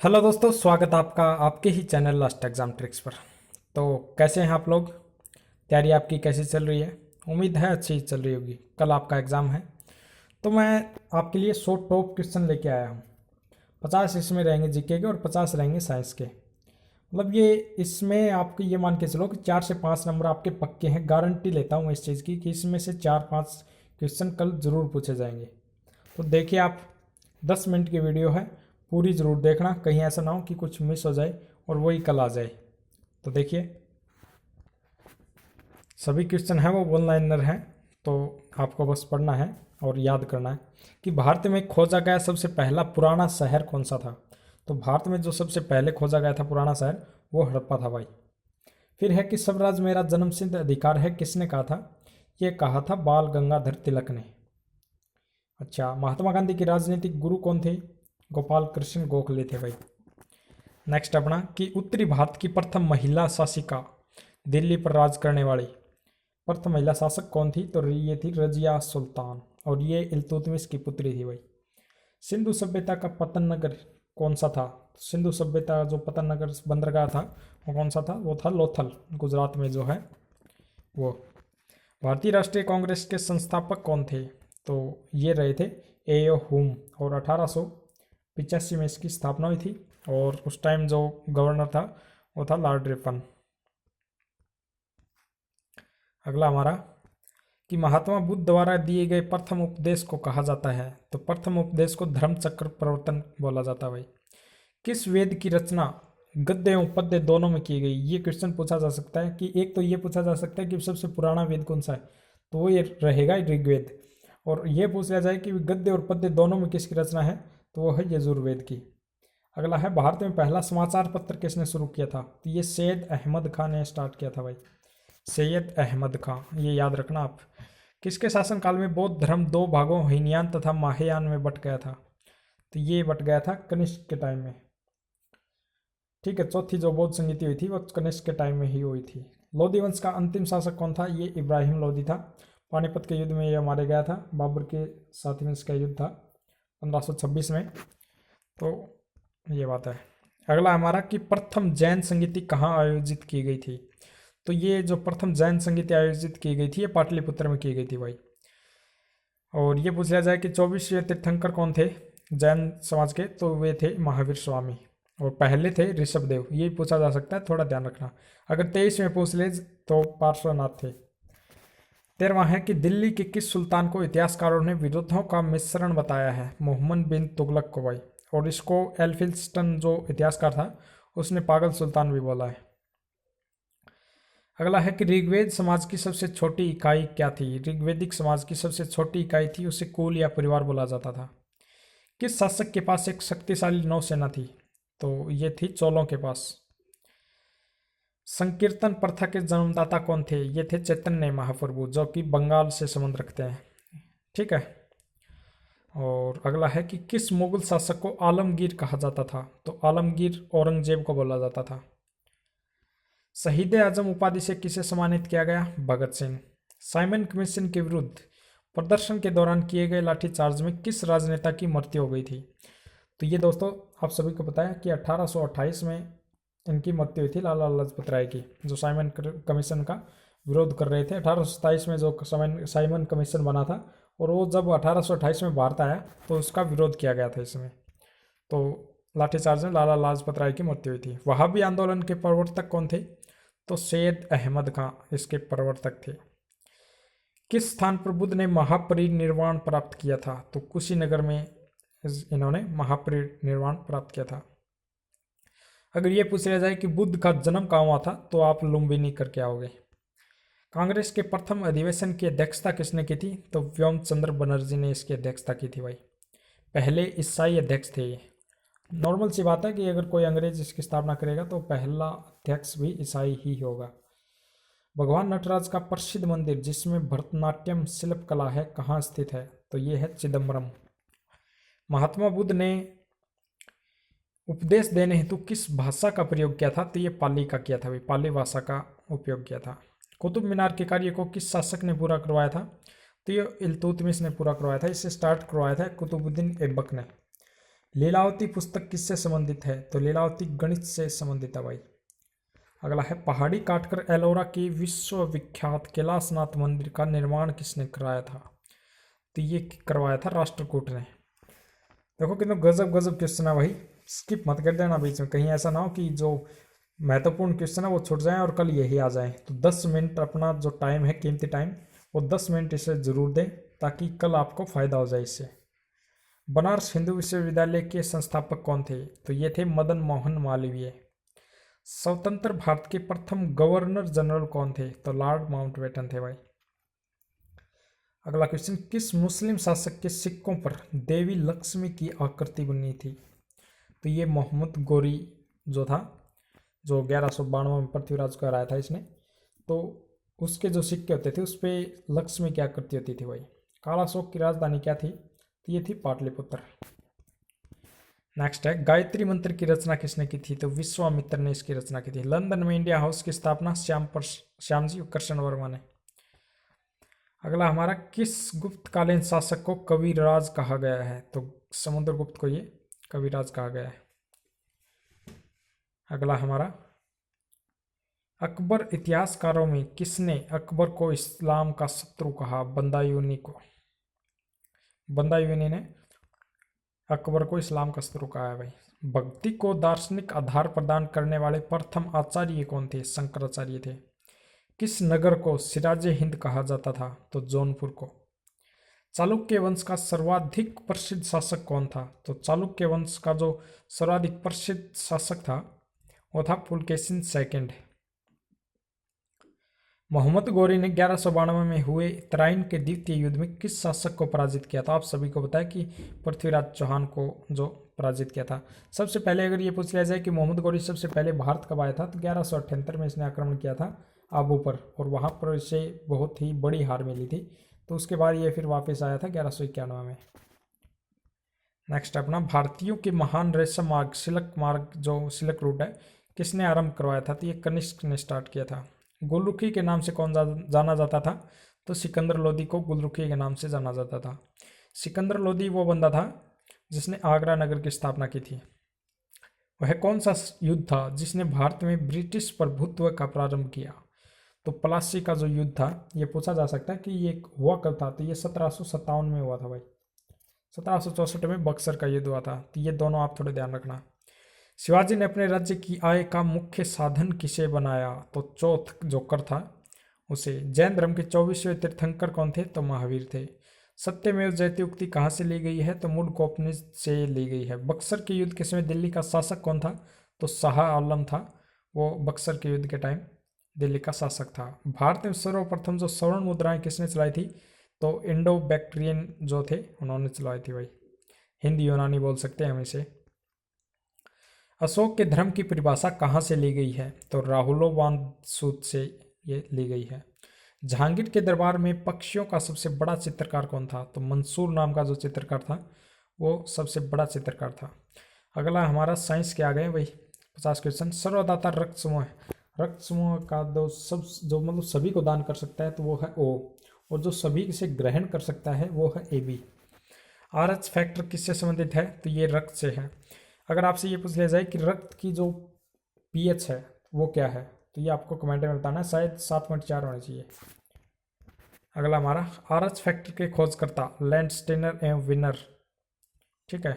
Hello दोस्तों, स्वागत है आपका आपके ही चैनल लास्ट एग्ज़ाम ट्रिक्स पर। तो कैसे हैं आप लोग? तैयारी आपकी कैसी चल रही है? उम्मीद है अच्छी चल रही होगी। कल आपका एग्ज़ाम है तो मैं आपके लिए 100 टॉप क्वेश्चन लेके आया हूँ। 50 इसमें रहेंगे जीके के और 50 रहेंगे साइंस के। मतलब ये इसमें आपको ये मान के चलो कि 4 से 5 नंबर आपके पक्के हैं। गारंटी लेता हूँ इस चीज़ की कि इसमें से 4-5 क्वेश्चन कल ज़रूर पूछे जाएंगे। तो देखिए आप, 10 मिनट की वीडियो है, पूरी ज़रूर देखना, कहीं ऐसा ना हो कि कुछ मिस हो जाए और वही कल आ जाए। तो देखिए, सभी क्वेश्चन हैं वो वन लाइनर हैं, तो आपको बस पढ़ना है और याद करना है कि भारत में खोजा गया सबसे पहला पुराना शहर कौन सा था। तो भारत में जो सबसे पहले खोजा गया था पुराना शहर, वो हड़प्पा था भाई। फिर है कि स्वराज मेरा जन्मसिद्ध अधिकार है, किसने कहा था? ये कहा था बाल गंगाधर तिलक ने। अच्छा, महात्मा गांधी के राजनीतिक गुरु कौन थे? गोपाल कृष्ण गोखले थे भाई। नेक्स्ट अपना कि उत्तरी भारत की प्रथम महिला शासिका, दिल्ली पर राज करने वाली प्रथम महिला शासक कौन थी? तो ये थी रजिया सुल्तान, और ये इल्तुतमिश की पुत्री थी भाई। सिंधु सभ्यता का पतन नगर कौन सा था? सिंधु सभ्यता जो पतन नगर बंदरगाह था वो कौन सा था? वो था लोथल, गुजरात में जो है वो। भारतीय राष्ट्रीय कांग्रेस के संस्थापक कौन थे? तो ये रहे थे एओ हुम, और 1885 में इसकी स्थापना हुई थी, और उस टाइम जो गवर्नर था वो था लॉर्ड रिपन। अगला हमारा कि महात्मा बुद्ध द्वारा दिए गए प्रथम उपदेश को कहा जाता है। तो प्रथम उपदेश को धर्म चक्र प्रवर्तन बोला जाता है भाई। किस वेद की रचना गद्य एवं पद्य दोनों में की गई? ये क्वेश्चन पूछा जा सकता है कि एक तो ये पूछा जा सकता है कि सबसे पुराना वेद कौन सा है, तो वो ये रहेगा ऋग्वेद। और ये पूछ लिया जाए कि गद्य और पद्य दोनों में किसकी रचना है, तो वो है यजुर्वेद की। अगला है भारत में पहला समाचार पत्र किसने शुरू किया था? तो ये सैयद अहमद खान ने स्टार्ट किया था भाई। सैयद अहमद खान, ये याद रखना आप। किसके शासनकाल में बौद्ध धर्म दो भागों हीनयान तथा महायान में बट गया था? तो ये बट गया था कनिष्क के टाइम में। ठीक है, चौथी जो बौद्ध संगीति हुई थी वो कनिष्क के टाइम में ही हुई थी। लोधी वंश का अंतिम शासक कौन था? ये इब्राहिम लोधी था। पानीपत के युद्ध में यह मारे गया था। बाबर के साथ में इसका युद्ध था 1526 में। तो ये बात है। अगला हमारा कि प्रथम जैन संगीति कहाँ आयोजित की गई थी? तो ये जो प्रथम जैन संगीति आयोजित की गई थी ये पाटलिपुत्र में की गई थी भाई। और ये पूछ लिया जाए कि 24वें तीर्थंकर कौन थे जैन समाज के? तो वे थे महावीर स्वामी, और पहले थे ऋषभदेव। ये पूछा जा सकता है, थोड़ा ध्यान रखना। अगर 23वें पूछ ले तो पार्श्वनाथ थे। 13वां है कि दिल्ली के किस सुल्तान को इतिहासकारों ने विरोधों का मिश्रण बताया है? मोहम्मद बिन तुगलक को भाई। और इसको एल्फिंस्टन जो इतिहासकार था उसने पागल सुल्तान भी बोला है। अगला है कि ऋग्वेद समाज की सबसे छोटी इकाई क्या थी? ऋग्वेदिक समाज की सबसे छोटी इकाई थी, उसे कुल या परिवार बोला जाता था। किस शासक के पास एक शक्तिशाली नौसेना थी? तो ये थी चोलों के पास। संकीर्तन प्रथा के जन्मदाता कौन थे? ये थे चैतन्य महाप्रभु, जो कि बंगाल से संबंध रखते हैं। ठीक है। और अगला है कि किस मुगल शासक को आलमगीर कहा जाता था? तो आलमगीर औरंगजेब को बोला जाता था। शहीद आजम उपाधि से किसे सम्मानित किया गया? भगत सिंह। साइमन कमीशन के विरुद्ध प्रदर्शन के दौरान किए गए लाठीचार्ज में किस राजनेता की मृत्यु हो गई थी? तो ये दोस्तों आप सभी को पता है कि 1828 में इनकी मृत्यु हुई थी, लाला लाजपत राय की, जो साइमन कमीशन का विरोध कर रहे थे। 1827 में जो साइमन कमीशन बना था, और वो जब 1828 में भारत आया तो उसका विरोध किया गया था इसमें। तो लाठीचार्ज में लाला लाजपत राय की मृत्यु हुई थी। वहाबी आंदोलन के प्रवर्तक कौन थे? तो सैयद अहमद खां इसके प्रवर्तक थे। किस स्थान पर बुद्ध ने महापरिनिर्वाण प्राप्त किया था? तो कुशीनगर में इन्होंने महापरिनिर्वाण प्राप्त किया था। अगर ये पूछ लिया जाए कि बुद्ध का जन्म कहाँ हुआ था, तो आप लुम्बिनी करके आओगे। कांग्रेस के प्रथम अधिवेशन की अध्यक्षता किसने की थी? तो व्योम चंद्र बनर्जी ने इसकी अध्यक्षता की थी भाई। पहले ईसाई अध्यक्ष थे ये। नॉर्मल सी बात है कि अगर कोई अंग्रेज इसकी स्थापना करेगा तो पहला अध्यक्ष भी ईसाई ही होगा। भगवान नटराज का प्रसिद्ध मंदिर जिसमें भरतनाट्यम शिल्प कला है कहाँ स्थित है? तो ये है चिदम्बरम। महात्मा बुद्ध ने उपदेश देने हेतु किस भाषा का प्रयोग किया था? तो ये पाली का किया था भाई, पाली भाषा का उपयोग किया था। कुतुब मीनार के कार्य को किस शासक ने पूरा करवाया था? तो ये इल्तुतमिश ने पूरा करवाया था। इसे स्टार्ट करवाया था कुतुबुद्दीन ऐबक ने। लीलावती पुस्तक किससे संबंधित है? तो लीलावती गणित से संबंधित है भाई। अगला है पहाड़ी काटकर एलोरा के विश्वविख्यात कैलाशनाथ मंदिर का निर्माण किसने कराया था? तो ये करवाया था राष्ट्रकूट ने। देखो कितना गजब गजब क्वेश्चन है भाई, स्किप मत कर देना बीच में, कहीं ऐसा ना हो कि जो महत्वपूर्ण क्वेश्चन है वो छूट जाए और कल यही आ जाए। तो 10 मिनट अपना जो टाइम है, कीमती टाइम, वो 10 मिनट इसे जरूर दें ताकि कल आपको फायदा हो जाए इससे। बनारस हिंदू विश्वविद्यालय के संस्थापक कौन थे? तो ये थे मदन मोहन मालवीय। स्वतंत्र भारत के प्रथम गवर्नर जनरल कौन थे? तो लॉर्ड माउंटबेटन थे भाई। अगला क्वेश्चन, किस मुस्लिम शासक के सिक्कों पर देवी लक्ष्मी की आकृति बनी थी? तो ये मोहम्मद गोरी जो था, जो 1192 में पृथ्वीराज को हराया था इसने, तो उसके जो सिक्के होते थे उस पर लक्ष्मी की आकृति होती थी भाई। काला अशोक की राजधानी क्या थी? तो ये थी पाटलिपुत्र। नेक्स्ट है, गायत्री मंत्र की रचना किसने की थी? तो विश्वामित्र ने इसकी रचना की थी। लंदन में इंडिया हाउस की स्थापना श्यामजी कृष्ण वर्मा ने। अगला हमारा, किस गुप्तकालीन शासक को कविराज कहा गया है? तो समुद्रगुप्त को ये कविराज कहा गया है। अगला हमारा, अकबर इतिहासकारों में किसने अकबर को इस्लाम का शत्रु कहा? बंदायूनी को। बंदायूनी ने अकबर को इस्लाम का शत्रु कहा है भाई। भक्ति को दार्शनिक आधार प्रदान करने वाले प्रथम आचार्य कौन थे? शंकराचार्य थे। किस नगर को सिराजे हिंद कहा जाता था? तो जौनपुर को। चालुक्य वंश का सर्वाधिक प्रसिद्ध शासक कौन था? तो चालुक्य वंश का जो सर्वाधिक प्रसिद्ध शासक था वो था पुलकेशिन सेकंड। मोहम्मद गौरी ने 1192 में हुए तराइन के द्वितीय युद्ध में किस शासक को पराजित किया था? आप सभी को पता है कि पृथ्वीराज चौहान को जो पराजित किया था। सबसे पहले अगर ये पूछ लिया जाए कि मोहम्मद गौरी सबसे पहले भारत कब आया था, तो 1178 में इसने आक्रमण किया था आबू पर, और वहाँ पर इसे बहुत ही बड़ी हार मिली थी। तो उसके बाद ये फिर वापस आया था 1191 में। नेक्स्ट अपना, भारतीयों के महान रेशम मार्ग सिल्क मार्ग, जो सिल्क रूट है, किसने आरंभ करवाया था? तो ये कनिष्क ने स्टार्ट किया था। गुलरुखी के नाम से कौन जाना जाता था? तो सिकंदर लोदी को गुलरुखी के नाम से जाना जाता था। सिकंदर लोदी वो बंदा था जिसने आगरा नगर की स्थापना की थी। वह कौन सा युद्ध था जिसने भारत में ब्रिटिश प्रभुत्व का प्रारंभ किया? तो प्लासी का जो युद्ध था, ये पूछा जा सकता है कि ये हुआ कब था? तो ये 1757 में हुआ था भाई। 1764 में बक्सर का युद्ध हुआ था। तो ये दोनों आप थोड़े ध्यान रखना। शिवाजी ने अपने राज्य की आय का मुख्य साधन किसे बनाया? तो चौथ जो कर था उसे। जैन धर्म के 24वें तीर्थंकर कौन थे? तो महावीर थे। सत्यमेव जयते उक्ति कहाँ से ली गई है? तो मुंडकोपनिषद से ली गई है। बक्सर के युद्ध के समय दिल्ली का शासक कौन था? तो शाह आलम था, वो बक्सर के युद्ध के टाइम दिल्ली का शासक था। भारत में सर्वप्रथम जो स्वर्ण मुद्राएं किसने चलाई थी? तो इंडो बैक्ट्रियन जो थे उन्होंने चलाई थी भाई। हिंदी यूनानी बोल सकते हैं हम इसे। अशोक के धर्म की परिभाषा कहाँ से ली गई है? तो राहुलोवाद सूत्र से ये ली गई है। जहांगीर के दरबार में पक्षियों का सबसे बड़ा चित्रकार कौन था? तो मंसूर नाम का जो चित्रकार था वो सबसे बड़ा चित्रकार था। अगला हमारा साइंस के आ गए भाई 50 क्वेश्चन। सर्वदाता रक्त समूह है। रक्त समूह का जो मतलब सभी को दान कर सकता है तो वो है O, और जो सभी से ग्रहण कर सकता है वो है AB। RH फैक्टर किससे संबंधित है? तो ये रक्त से है। अगर आपसे ये पूछ लिया जाए कि रक्त की जो pH है वो क्या है, तो ये आपको कमेंट में बताना है, शायद 7.4 होना चाहिए। अगला हमारा, RH फैक्टर के खोजकर्ता लैंडस्टेनर एवं विनर। ठीक है।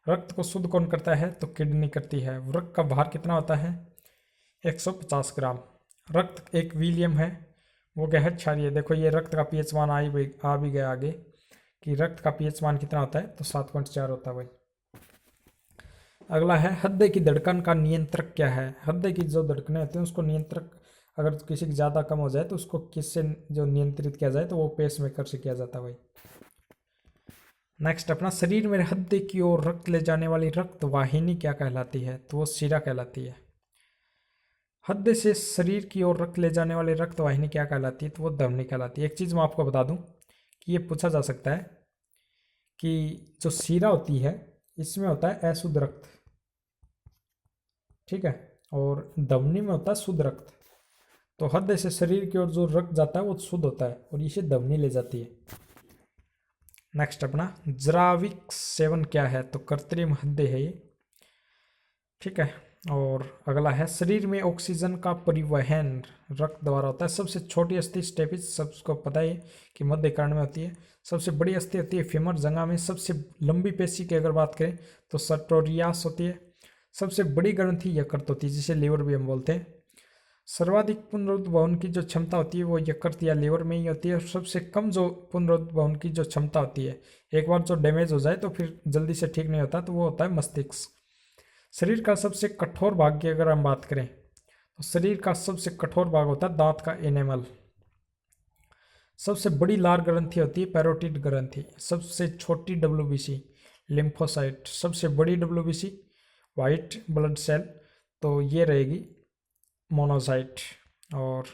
रक्त को शुद्ध कौन करता है? तो किडनी करती है। रक्त का भार कितना होता है? 150 ग्राम। रक्त एक विलियम है, वो क्या है? क्षारीय। देखो ये रक्त का pH मान आ भी गया आगे कि रक्त का pH मान कितना होता है? तो 7.4 होता है भाई। अगला है, हृदय की धड़कन का नियंत्रक क्या है? हृदय की जो धड़कनें होती हैं उसको नियंत्रक, अगर किसी की ज़्यादा कम हो जाए तो उसको किससे जो नियंत्रित किया जाए? तो वो पेसमेकर से किया जाता है भाई। नेक्स्ट अपना, शरीर में हृदय की ओर रक्त ले जाने वाली रक्त वाहिनी क्या कहलाती है? तो वो शिरा कहलाती है। हृदय से शरीर की ओर रक्त ले जाने वाली रक्त वाहिनी क्या कहलाती है? तो वो धमनी कहलाती है। एक चीज़ मैं आपको बता दूं कि ये पूछा जा सकता है कि जो शिरा होती है इसमें होता है अशुद्ध रक्त, ठीक है, और धमनी में होता है शुद्ध रक्त। तो हृदय से शरीर की ओर जो रक्त जाता है वो शुद्ध होता है और इसे धमनी ले जाती है। नेक्स्ट अपना जराविक सेवन क्या है, तो कृत्रिम हृदय है ये, ठीक है। और अगला है शरीर में ऑक्सीजन का परिवहन रक्त द्वारा होता है। सबसे छोटी अस्थि स्टेपिस, सबको पता है कि मध्य कर्ण में होती है। सबसे बड़ी अस्थि होती है फीमर जंघा में। सबसे लंबी पेशी की अगर बात करें तो सर्टोरियास होती है। सबसे बड़ी ग्रंथि यकृत होती है, जिसे लीवर भी हम बोलते हैं। सर्वाधिक पुनरुद्भवन की जो क्षमता होती है वो यकृत या लीवर में ही होती है। और सबसे कम जो पुनरुद्भवन की जो क्षमता होती है, एक बार जो डैमेज हो जाए तो फिर जल्दी से ठीक नहीं होता, तो वो होता है मस्तिष्क। शरीर का सबसे कठोर भाग की अगर हम बात करें तो शरीर का सबसे कठोर भाग होता है दांत का एनेमल। सबसे बड़ी लार ग्रंथि होती है पैरोटिड ग्रंथि। सबसे छोटी डब्ल्यूबीसी लिम्फोसाइट। सबसे बड़ी डब्ल्यूबीसी वाइट ब्लड सेल, तो ये रहेगी मोनोसाइट। और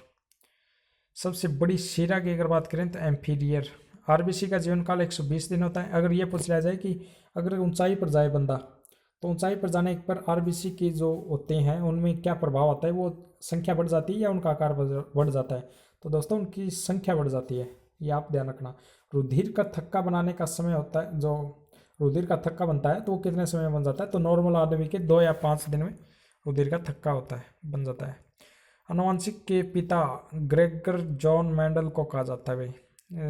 सबसे बड़ी शिरा की अगर बात करें तो एम्फीरियर। आरबीसी का जीवन काल 120 दिन होता है। अगर ये पूछ लिया जाए कि अगर ऊंचाई पर जाए बंदा, तो ऊंचाई पर जाने पर आरबीसी के जो होते हैं उनमें क्या प्रभाव आता है, वो संख्या बढ़ जाती है या उनका आकार बढ़ जाता है, तो दोस्तों उनकी संख्या बढ़ जाती है, ये आप ध्यान रखना। रुधिर का थक्का बनाने का समय होता है, जो रुधिर का थक्का बनता है तो वो कितने समय में बन जाता है, तो नॉर्मल आदमी के 2 या 5 दिन में रुधिर का थक्का होता है, बन जाता है। आनुवंशिक के पिता ग्रेगर जॉन मेंडल को कहा जाता है भाई।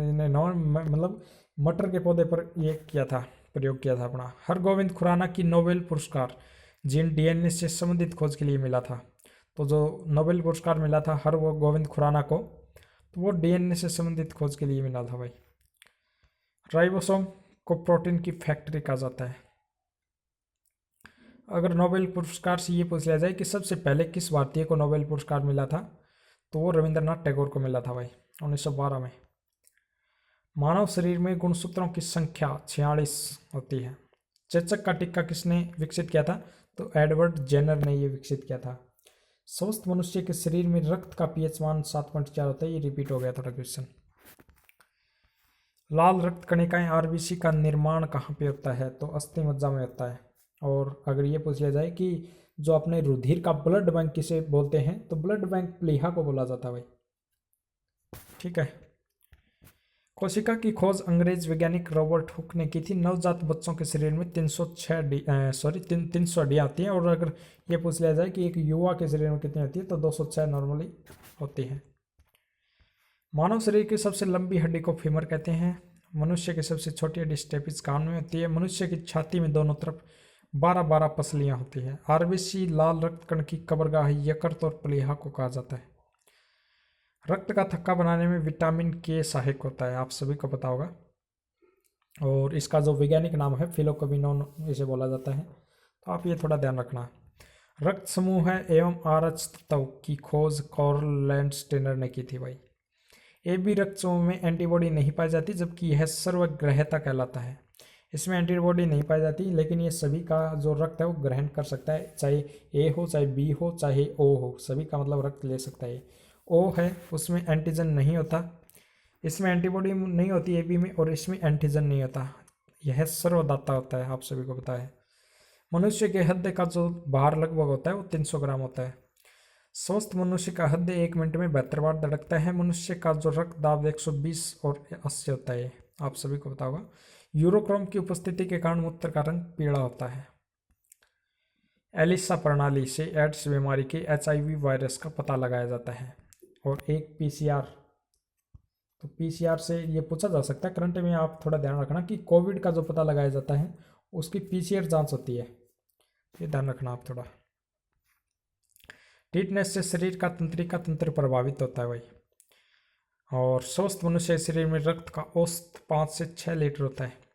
इन्हें मतलब मटर के पौधे पर ये किया था, प्रयोग किया था अपना। हरगोविंद खुराना की नोबेल पुरस्कार जीन डीएनए से संबंधित खोज के लिए मिला था। तो जो नोबेल पुरस्कार मिला था हरगोविंद खुराना को, तो वो डीएनए से संबंधित खोज के लिए मिला था भाई। राइबोसोम को प्रोटीन की फैक्ट्री कहा जाता है। अगर नोबेल पुरस्कार से ये पूछ लिया जाए कि सबसे पहले किस भारतीय को नोबेल पुरस्कार मिला था, तो वो रविंद्रनाथ टैगोर को मिला था भाई 1912 में। मानव शरीर में गुणसूत्रों की संख्या 46 होती है। चेचक का टीका किसने विकसित किया था, तो एडवर्ड जेनर ने ये विकसित किया था। स्वस्थ मनुष्य के शरीर में रक्त का पीएच मान 7.4 होता है। ये रिपीट हो गया थोड़ा क्वेश्चन। लाल रक्त कणिकाएं आरबीसी का निर्माण कहाँ पे होता है, तो अस्थि मज्जा में होता है। और अगर ये पूछ लिया जाए कि जो अपने रुधिर का ब्लड बैंक किसे बोलते हैं, तो ब्लड बैंक प्लीहा को बोला जाता है भाई, ठीक है। कोशिका की खोज अंग्रेज वैज्ञानिक रॉबर्ट हुक ने की थी। नवजात बच्चों के शरीर में 300 हड्डियाँ होती हैं। और अगर ये पूछ लिया जाए कि एक युवा के शरीर में कितनी होती है, तो 206 नॉर्मली होती है। मानव शरीर की सबसे लंबी हड्डी को फीमर कहते हैं। मनुष्य की सबसे छोटी हड्डी स्टेपिस कान में होती है। मनुष्य की छाती में दोनों तरफ 12-12 पसलियाँ होती हैं। आरबीसी लाल रक्त कण की कब्रगाह यकृत और प्लीहा को कहा जाता है। रक्त का थक्का बनाने में विटामिन के सहायक होता है, आप सभी को पता होगा। और इसका जो वैज्ञानिक नाम है फिलोकबिनोन इसे बोला जाता है, तो आप ये थोड़ा ध्यान रखना। रक्त समूह है एवं आरएच तत्व की खोज कार्ल लैंडस्टेनर ने की थी भाई। ए बी रक्त समूह में एंटीबॉडी नहीं पाई जाती, जबकि यह सर्वग्रहता कहलाता है। इसमें एंटीबॉडी नहीं पाई जाती, लेकिन ये सभी का जो रक्त है वो ग्रहण कर सकता है, चाहे ए हो, चाहे बी हो, चाहे ओ हो, सभी का मतलब रक्त ले सकता है। ओ है उसमें एंटीजन नहीं होता, इसमें एंटीबॉडी नहीं होती ए बी में, और इसमें एंटीजन नहीं होता। यह सर्वदाता होता है, आप सभी को पता है। मनुष्य के हृदय का जो भार लगभग होता है वो 300 ग्राम होता है। स्वस्थ मनुष्य का हृदय 1 मिनट में 72 बार धड़कता है। मनुष्य का जो रक्त दाब 120 और 80 होता है, आप सभी को पता होगा। यूरोक्रोम की उपस्थिति के कारण मूत्र का रंग पीला होता है। एलिसा प्रणाली से एड्स बीमारी के एचआईवी वायरस का पता लगाया जाता है। और एक पीसीआर, तो पीसीआर से ये पूछा जा सकता है करंट में, आप थोड़ा ध्यान रखना कि कोविड का जो पता लगाया जाता है उसकी पीसीआर जांच होती है, ये ध्यान रखना आप थोड़ा। टीटनेस से शरीर का तंत्रिका तंत्र प्रभावित होता है भाई। और स्वस्थ मनुष्य शरीर में रक्त का औसत 5 से 6 लीटर होता है।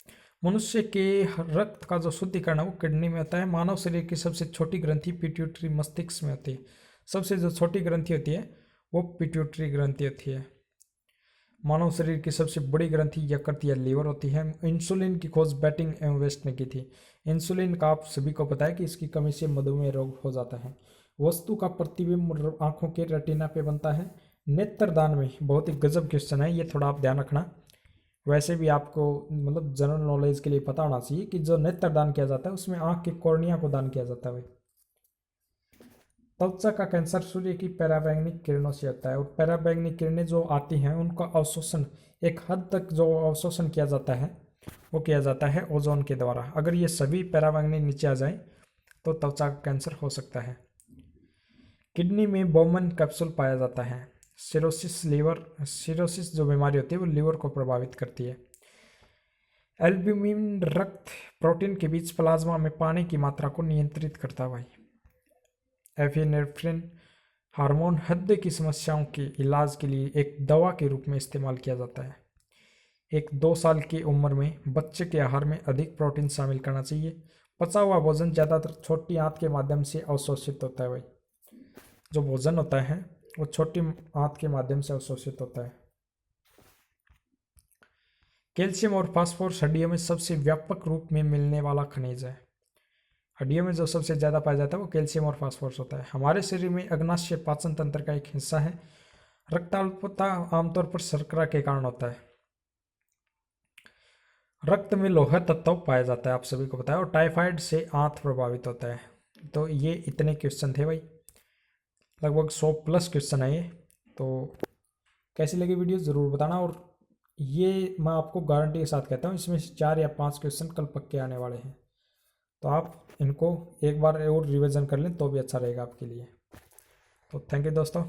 मनुष्य के रक्त का जो शुद्धिकरण है वो किडनी में होता है। मानव शरीर की सबसे छोटी ग्रंथि पिट्यूटरी मस्तिष्क में होती है। सबसे जो छोटी ग्रंथि होती है वो पिट्यूटरी ग्रंथि होती है। मानव शरीर की सबसे बड़ी ग्रंथि यकृत या लीवर होती है। इंसुलिन की खोज बैटिंग एवं वेस्ट ने की थी। इंसुलिन का आप सभी को पता है कि इसकी कमी से मधुमेह रोग हो जाता है। वस्तु का प्रतिबिंब आंखों के रेटिना पे बनता है। नेत्रदान में बहुत ही गजब क्वेश्चन है, ये थोड़ा आप ध्यान रखना। वैसे भी आपको मतलब जनरल नॉलेज के लिए पता होना चाहिए कि जो नेत्रदान किया जाता है उसमें आंख की कॉर्निया को दान किया जाता है भाई। त्वचा का कैंसर सूर्य की पराबैंगनी किरणों से होता है। और पराबैंगनी किरणें जो आती हैं उनका अवशोषण एक हद तक जो अवशोषण किया जाता है वो किया जाता है ओजोन के द्वारा। अगर ये सभी पैरामैग्नेट नीचे आ जाए तो त्वचा का कैंसर हो सकता है। किडनी में बोमन कैप्सूल पाया जाता है। सिरोसिस जो बीमारी होती है वो लीवर को प्रभावित करती है। एल्ब्यूमिन रक्त प्रोटीन के बीच प्लाज्मा में पानी की मात्रा को नियंत्रित करता है भाई। एफिनेफ्रिन हार्मोन हृदय की समस्याओं के इलाज के लिए एक दवा के रूप में इस्तेमाल किया जाता है। एक 2 साल की उम्र में बच्चे के आहार में अधिक प्रोटीन शामिल करना चाहिए। पचा हुआ भोजन ज़्यादातर छोटी आंत के माध्यम से अवशोषित होता है भाई। जो भोजन होता है वो छोटी आंत के माध्यम से अवशोषित होता है। कैल्शियम और फास्फोरस हड्डियों में सबसे व्यापक रूप में मिलने वाला खनिज है। हड्डियों में जो सबसे ज़्यादा पाया जाता है वो कैल्शियम और फास्फोरस होता है। हमारे शरीर में अग्नाशय पाचन तंत्र का एक हिस्सा है। रक्ताल्पता आमतौर पर शर्करा के कारण होता है। रक्त में लौह तत्व पाया जाता है, आप सभी को पता है, और टाइफाइड से आंत प्रभावित होता है। तो ये इतने क्वेश्चन थे भाई, लगभग 100+ क्वेश्चन है ये। तो कैसी लगी वीडियो ज़रूर बताना। और ये मैं आपको गारंटी के साथ कहता हूँ इसमें से 4 या 5 क्वेश्चन कल पक्के आने वाले हैं। तो आप इनको एक बार और रिवीजन कर लें तो भी अच्छा रहेगा आपके लिए। तो थैंक यू दोस्तों।